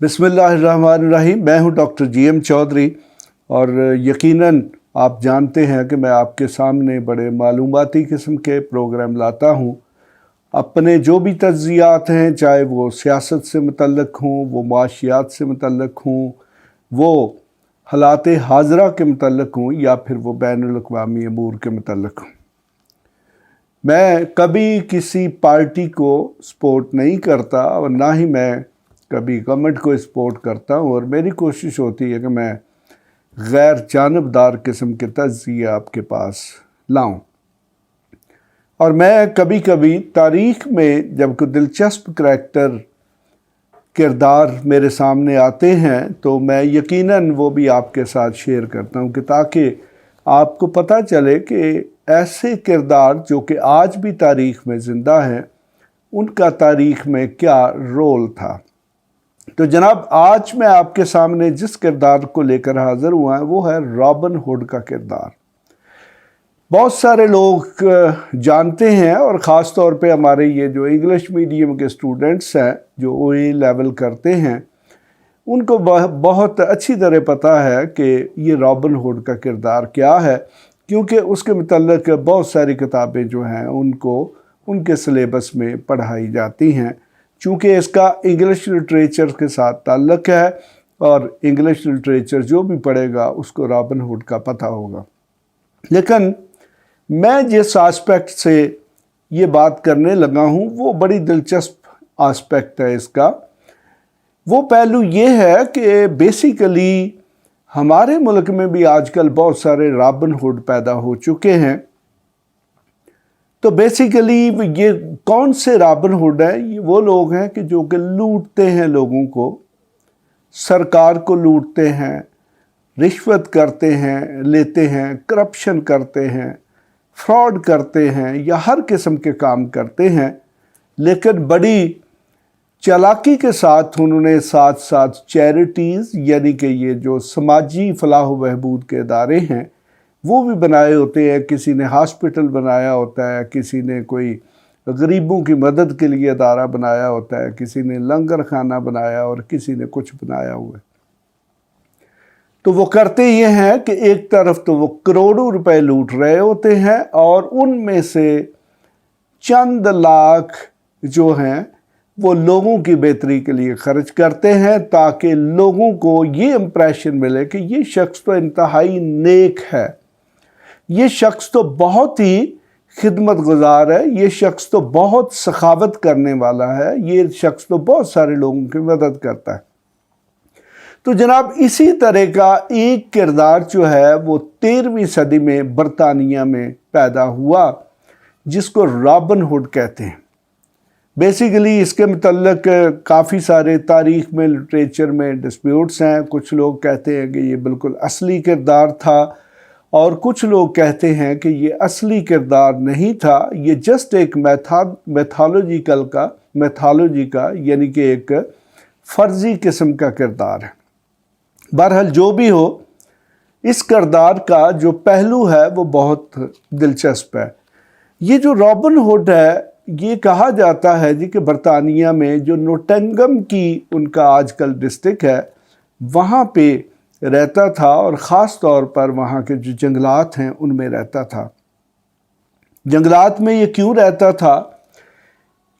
बिस्मिल्लाहिर्रहमानिर्रहीम। मैं हूं डॉक्टर GM चौधरी और यकीनन आप जानते हैं कि मैं आपके सामने बड़े मालूमाती किस्म के प्रोग्राम लाता हूं। अपने जो भी तज्ज़ियात हैं, चाहे वो सियासत से मुतल्लिक़ हों, वो माशियात से मुतल्लिक़ हों, वो हालात हाज़रा के मुतल्लिक़ हों या फिर वो बैनुल अक़वामी अमूर के मुतल्लिक़ हों। मैं कभी किसी पार्टी को सपोर्ट नहीं करता और ना ही मैं कभी गवर्नमेंट को सपोर्ट करता हूँ, और मेरी कोशिश होती है कि मैं गैर जानबदार किस्म के तज़्ज़िये आपके पास लाऊं। और मैं कभी कभी तारीख़ में जब कोई दिलचस्प करैक्टर किरदार मेरे सामने आते हैं तो मैं यकीनन वो भी आपके साथ शेयर करता हूँ कि ताकि आपको पता चले कि ऐसे किरदार जो कि आज भी तारीख़ में ज़िंदा हैं, उनका तारीख़ में क्या रोल था। तो जनाब, आज मैं आपके सामने जिस किरदार को लेकर हाज़िर हुआ है वो है रॉबिन हुड का किरदार। बहुत सारे लोग जानते हैं और ख़ास तौर पे हमारे ये जो इंग्लिश मीडियम के स्टूडेंट्स हैं जो OA लेवल करते हैं, उनको बहुत अच्छी तरह पता है कि ये रॉबिन हुड का किरदार क्या है, क्योंकि उसके मुतल्लिक़ बहुत सारी किताबें जो हैं उनको उनके सिलेबस में पढ़ाई जाती हैं। चूँकि इसका इंग्लिश लिटरेचर के साथ ताल्लुक़ है और इंग्लिश लिटरेचर जो भी पढ़ेगा उसको रॉबिन हुड का पता होगा। लेकिन मैं जिस आस्पेक्ट से ये बात करने लगा हूँ वो बड़ी दिलचस्प आस्पेक्ट है इसका। वो पहलू ये है कि बेसिकली हमारे मुल्क में भी आजकल बहुत सारे रॉबिन हुड पैदा हो चुके हैं। तो बेसिकली ये कौन से रॉबिन हुड हैं? ये वो लोग हैं कि जो कि लूटते हैं लोगों को, सरकार को लूटते हैं, रिश्वत करते हैं, लेते हैं, करप्शन करते हैं, फ्रॉड करते हैं या हर किस्म के काम करते हैं। लेकिन बड़ी चालाकी के साथ उन्होंने साथ साथ चैरिटीज़ यानी कि ये जो समाजी फलाह व बहबूद के इदारे हैं वो भी बनाए होते हैं। किसी ने हॉस्पिटल बनाया होता है, किसी ने कोई गरीबों की मदद के लिए इदारा बनाया होता है, किसी ने लंगर खाना बनाया और किसी ने कुछ बनाया हुआ है। तो वो करते ये हैं कि एक तरफ तो वो करोड़ों रुपए लूट रहे होते हैं और उनमें से चंद लाख जो हैं वो लोगों की बेहतरी के लिए खर्च करते हैं, ताकि लोगों को ये इम्प्रेशन मिले कि ये शख्स तो इंतहाई नेक है, ये शख्स तो बहुत ही खिदमत गुजार है, ये शख्स तो बहुत सखावत करने वाला है, ये शख्स तो बहुत सारे लोगों की मदद करता है। तो जनाब, इसी तरह का एक किरदार जो है वो 13वीं सदी में बरतानिया में पैदा हुआ, जिसको रॉबिन हुड कहते हैं। बेसिकली इसके मुतल्लिक़ काफ़ी सारे तारीख़ में, लिटरेचर में डिस्प्यूट्स हैं। कुछ लोग कहते हैं कि ये बिल्कुल असली किरदार था और कुछ लोग कहते हैं कि ये असली किरदार नहीं था, ये जस्ट एक मैथोलॉजी का यानी कि एक फ़र्ज़ी किस्म का किरदार है। बहरहाल जो भी हो, इस किरदार का जो पहलू है वो बहुत दिलचस्प है। ये जो रॉबिन हुड है, ये कहा जाता है जी कि बरतानिया में जो नोटिंघम की उनका आजकल डिस्ट्रिक्ट है वहाँ पे रहता था और ख़ास तौर पर वहाँ के जो जंगलात हैं उनमें रहता था। जंगलात में ये क्यों रहता था?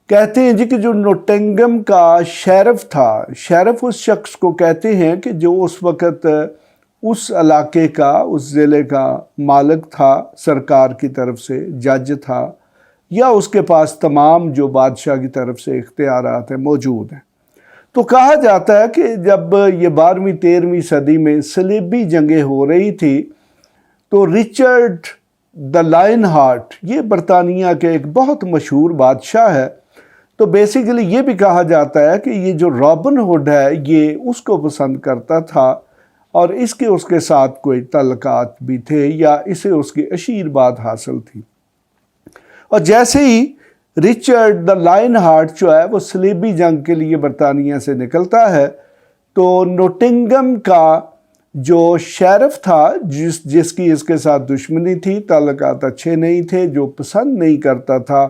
कहते हैं जी कि जो नोटिंघम का शेरिफ था, शेरिफ उस शख्स को कहते हैं कि जो उस वक़्त उस इलाके का, उस ज़िले का मालिक था, सरकार की तरफ से जज था, या उसके पास तमाम जो बादशाह की तरफ से इख्तियारात हैं मौजूद हैं। तो कहा जाता है कि जब ये 12वीं 13वीं सदी में सलीबी जंगें हो रही थी तो रिचर्ड द लायन हार्ट, ये बरतानिया के एक बहुत मशहूर बादशाह है, तो बेसिकली ये भी कहा जाता है कि ये जो रॉबिन हुड है ये उसको पसंद करता था और इसके उसके साथ कोई तल्लुकात भी थे या इसे उसकी आशीर्वाद हासिल थी। और जैसे ही रिचर्ड द लायन हार्ट जो है वो सलीबी जंग के लिए बरतानिया से निकलता है तो नोटिंघम का जो शेरिफ था, जिसकी इसके साथ दुश्मनी थी, ताल्लुकात अच्छे नहीं थे, जो पसंद नहीं करता था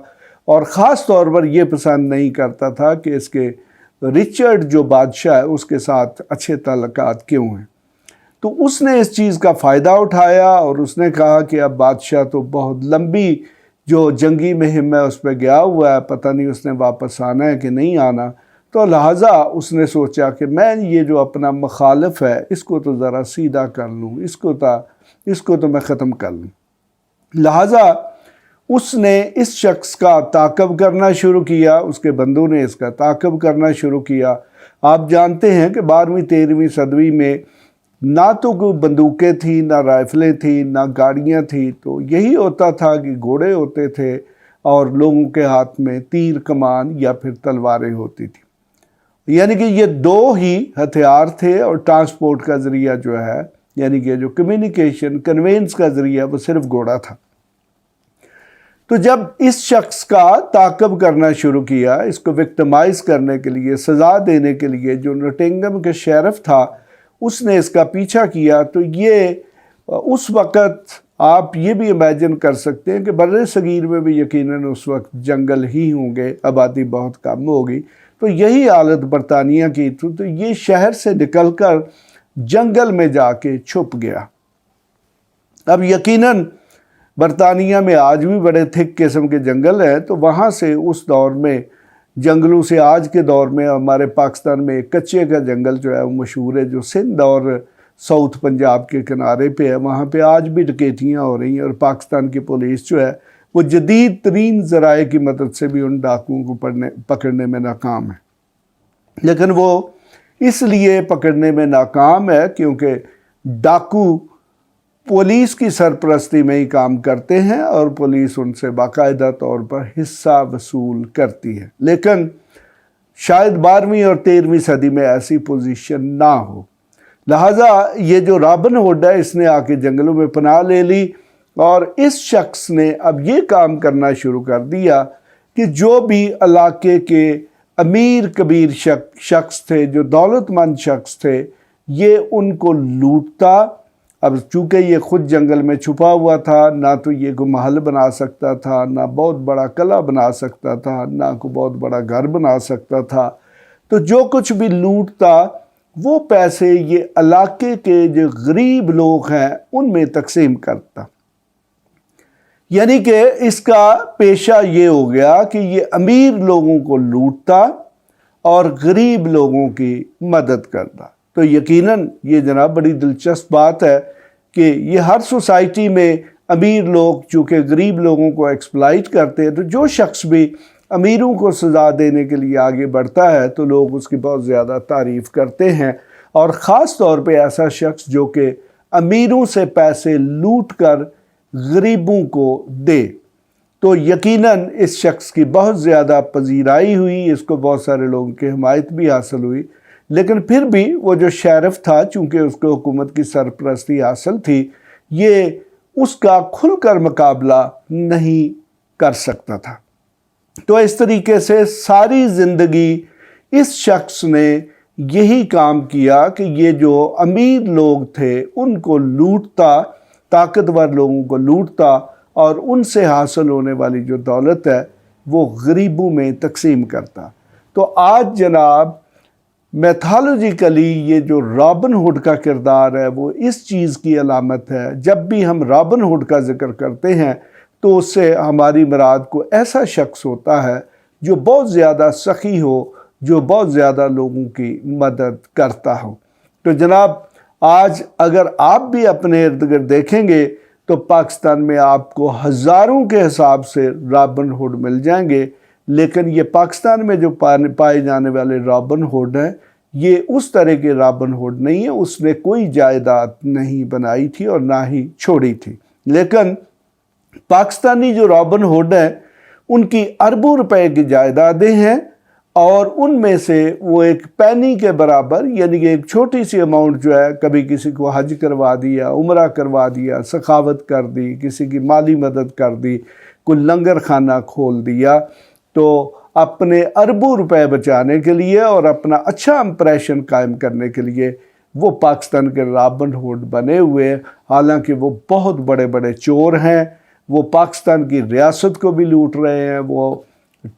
और ख़ास तौर पर यह पसंद नहीं करता था कि इसके رچرڈ جو بادشاہ ہے اس کے ساتھ اچھے تعلقات کیوں ہیں۔ تو اس نے اس چیز کا فائدہ اٹھایا اور اس نے کہا کہ اب بادشاہ تو بہت لمبی جو جنگی مہم ہے اس پہ گیا ہوا ہے، پتہ نہیں اس نے واپس آنا ہے کہ نہیں آنا، تو لہٰذا اس نے سوچا کہ میں یہ جو اپنا مخالف ہے اس کو تو ذرا سیدھا کر لوں، اس کو تو میں ختم کر لوں۔ لہٰذا اس نے اس شخص کا تعاقب کرنا شروع کیا، اس کے بندوں نے اس کا تعاقب کرنا شروع کیا۔ آپ جانتے ہیں کہ 12ویں 13ویں صدی میں نہ تو کوئی بندوقیں تھیں، نہ رائفلیں تھیں، نہ گاڑیاں تھیں، تو یہی ہوتا تھا کہ گھوڑے ہوتے تھے اور لوگوں کے ہاتھ میں تیر کمان یا پھر تلواریں ہوتی تھیں۔ یعنی کہ یہ دو ہی ہتھیار تھے، اور ٹرانسپورٹ کا ذریعہ جو ہے، یعنی کہ جو کمیونیکیشن کنوینس کا ذریعہ، وہ صرف گھوڑا تھا۔ تو جب اس شخص کا تعاقب کرنا شروع کیا، اس کو وکٹمائز کرنے کے لیے، سزا دینے کے لیے، جو نوٹنگھم کے شیرف تھا اس نے اس کا پیچھا کیا، تو یہ اس وقت آپ یہ بھی امیجن کر سکتے ہیں کہ بر صغیر میں بھی یقیناً اس وقت جنگل ہی ہوں گے، آبادی بہت کم ہوگی، تو یہی حالت برطانیہ کی تھی۔ تو یہ شہر سے نکل کر جنگل میں جا کے چھپ گیا۔ اب یقیناً برطانیہ میں آج بھی بڑے تھک قسم کے جنگل ہیں، تو وہاں سے اس دور میں جنگلوں سے آج کے دور میں ہمارے پاکستان میں کچے کا جنگل جو ہے وہ مشہور ہے، جو سندھ اور ساؤتھ پنجاب کے کنارے پہ ہے، وہاں پہ آج بھی ڈکیتیاں ہو رہی ہیں، اور پاکستان کی پولیس جو ہے وہ جدید ترین ذرائع کی مدد سے بھی ان ڈاکوؤں کو پکڑنے میں ناکام ہے۔ لیکن وہ اس لیے پکڑنے میں ناکام ہے کیونکہ ڈاکو پولیس کی سرپرستی میں ہی کام کرتے ہیں، اور پولیس ان سے باقاعدہ طور پر حصہ وصول کرتی ہے۔ لیکن شاید 12ویں اور 13ویں صدی میں ایسی پوزیشن نہ ہو، لہٰذا یہ جو رابن ہوڈ ہے اس نے آ کے جنگلوں میں پناہ لے لی، اور اس شخص نے اب یہ کام کرنا شروع کر دیا کہ جو بھی علاقے کے امیر کبیر شخص تھے، جو دولت مند شخص تھے، یہ ان کو لوٹتا۔ اب چونکہ یہ خود جنگل میں چھپا ہوا تھا، نہ تو یہ کوئی محل بنا سکتا تھا، نہ بہت بڑا قلعہ بنا سکتا تھا، نہ کوئی بہت بڑا گھر بنا سکتا تھا، تو جو کچھ بھی لوٹتا وہ پیسے یہ علاقے کے جو غریب لوگ ہیں ان میں تقسیم کرتا۔ یعنی کہ اس کا پیشہ یہ ہو گیا کہ یہ امیر لوگوں کو لوٹتا اور غریب لوگوں کی مدد کرتا۔ تو یقیناً یہ جناب بڑی دلچسپ بات ہے کہ یہ ہر سوسائٹی میں امیر لوگ چونکہ غریب لوگوں کو ایکسپلائٹ کرتے ہیں، تو جو شخص بھی امیروں کو سزا دینے کے لیے آگے بڑھتا ہے تو لوگ اس کی بہت زیادہ تعریف کرتے ہیں، اور خاص طور پہ ایسا شخص جو کہ امیروں سے پیسے لوٹ کر غریبوں کو دے۔ تو یقیناً اس شخص کی بہت زیادہ پذیرائی ہوئی، اس کو بہت سارے لوگوں کی حمایت بھی حاصل ہوئی، لیکن پھر بھی وہ جو شیرف تھا، چونکہ اس کو حکومت کی سرپرستی حاصل تھی، یہ اس کا کھل کر مقابلہ نہیں کر سکتا تھا۔ تو اس طریقے سے ساری زندگی اس شخص نے یہی کام کیا کہ یہ جو امیر لوگ تھے ان کو لوٹتا، طاقتور لوگوں کو لوٹتا، اور ان سے حاصل ہونے والی جو دولت ہے وہ غریبوں میں تقسیم کرتا۔ تو آج جناب میتھالوجیکلی یہ جو رابن ہوڈ کا کردار ہے وہ اس چیز کی علامت ہے۔ جب بھی ہم رابن ہوڈ کا ذکر کرتے ہیں تو اس سے ہماری مراد کو ایسا شخص ہوتا ہے جو بہت زیادہ سخی ہو، جو بہت زیادہ لوگوں کی مدد کرتا ہو۔ تو جناب آج اگر آپ بھی اپنے ارد گرد دیکھیں گے تو پاکستان میں آپ کو ہزاروں کے حساب سے رابن ہوڈ مل جائیں گے، لیکن یہ پاکستان میں جو پائے جانے والے رابن ہوڈ ہیں یہ اس طرح کے رابن ہوڈ نہیں ہیں۔ اس نے کوئی جائیداد نہیں بنائی تھی اور نہ ہی چھوڑی تھی، لیکن پاکستانی جو رابن ہوڈ ہیں ان کی اربوں روپے کی جائیدادیں ہیں، اور ان میں سے وہ ایک پینی کے برابر، یعنی کہ ایک چھوٹی سی اماؤنٹ جو ہے، کبھی کسی کو حج کروا دیا، عمرہ کروا دیا، سخاوت کر دی، کسی کی مالی مدد کر دی، کوئی لنگر خانہ کھول دیا، تو اپنے اربوں روپے بچانے کے لیے اور اپنا اچھا امپریشن قائم کرنے کے لیے وہ پاکستان کے رابن ہوڈ بنے ہوئے، حالانکہ وہ بہت بڑے بڑے چور ہیں۔ وہ پاکستان کی ریاست کو بھی لوٹ رہے ہیں، وہ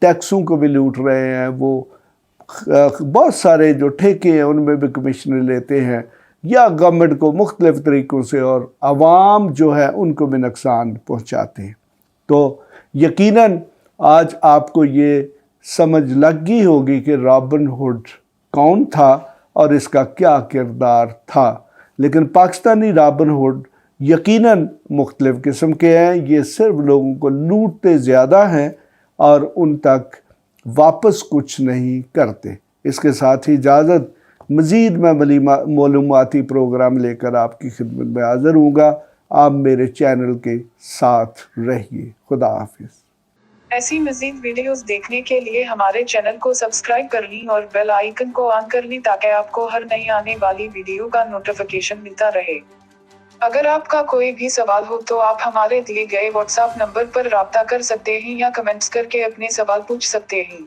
ٹیکسوں کو بھی لوٹ رہے ہیں، وہ बहुत सारे जो ठेके हैं उनमें भी कमीशन लेते हैं, या गवर्नमेंट को मुख्तलिफ तरीक़ों से, और आवाम जो है उनको भी नुकसान पहुँचाते हैं। तो यकीनन आज आपको ये समझ लग गई होगी कि रॉबिन हुड कौन था और इसका क्या किरदार था। लेकिन पाकिस्तानी रॉबिन हुड यकीनन मुख्तलिफ किस्म के हैं। ये सिर्फ लोगों को लूटते ज़्यादा हैं और उन तक वापस कुछ नहीं करते। इसके साथ ही इजाज़त, मज़ीद मैं मालूमाती प्रोग्राम लेकर आपकी खिदमत में हाज़िर हूँगा। आप मेरे चैनल के साथ रहिए। खुदा हाफिज़। ऐसी मज़ीद वीडियोस देखने के लिए हमारे चैनल को सब्सक्राइब कर लें और बेल आइकन को ऑन कर लें ताकि आपको हर नई आने वाली वीडियो का नोटिफिकेशन मिलता रहे। अगर आपका कोई भी सवाल हो तो आप हमारे दिए गए व्हाट्सएप नंबर पर राब्ता कर सकते हैं या कमेंट्स करके अपने सवाल पूछ सकते हैं।